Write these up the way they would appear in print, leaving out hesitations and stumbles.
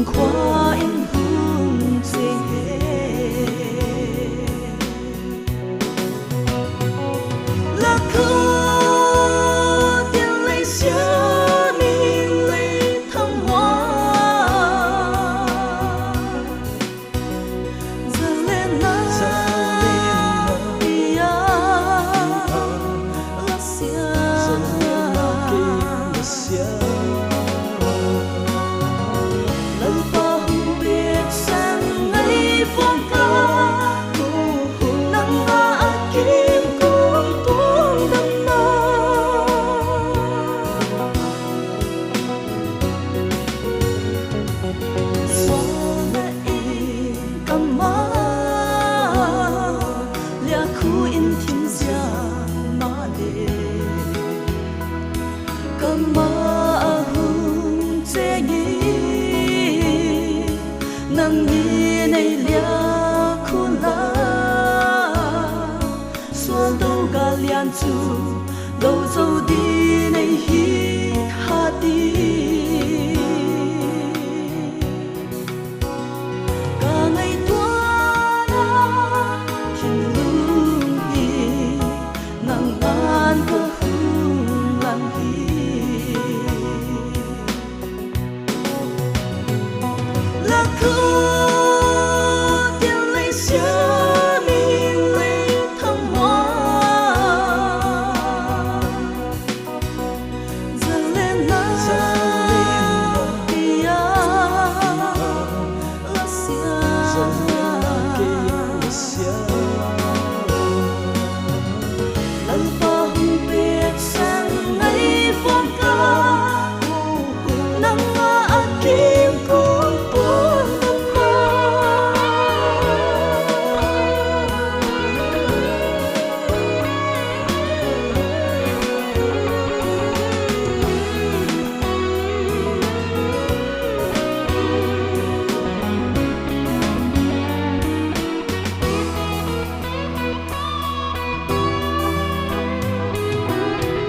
cùng khoa in hương dễ là khứ tiền lấy xưa mình lấy thăng hoa giờ lên na bia la xia lần ta không biết sang ngày phong ca nắng ngã kim cùng tuôn đâm na suara in kama lia khu in thiên gia ma lệ kama hung chế nhị nang nhị này lia khu la xóa đâu ga lian chu đâu dâu đi này hi ha đi cả ngày tua na thiên lương hi nang an cơ hung lan hi là khứ tiền lấy xưa mình lấy thăng hoa giờ lên na bia la xia lần ta không biết sang ngày phong ca nắng ngã kim cùng tuôn đâm na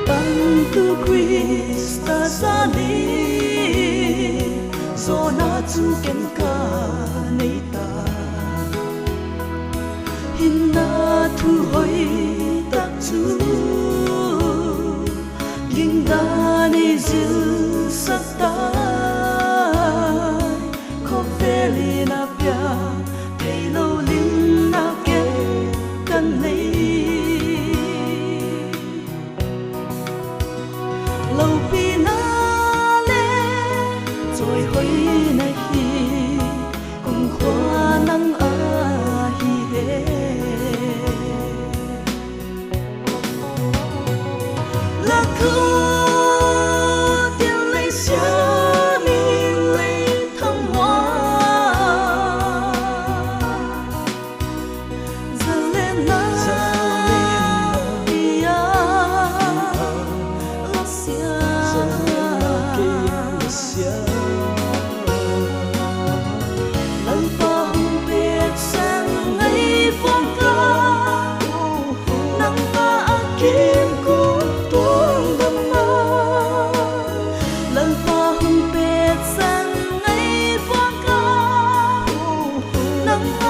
Bantu Krista sali zona chu ken ka nei ta hinna thu hoi tak chu ging da nei zil sak ta ko veli na pya pei lo ling na ke kan nei lâu pi na lê rồi hoi này hi cùng khoa nắng a hi he là khứ tiền lấy xưa mình lấy thăng hoa giờ lên na bia la xia lần ta không biết sang ngày phong ca nắng ngã kim cùng tuôn đâm na lần ta không biết sang ngày phong ca nắng ngã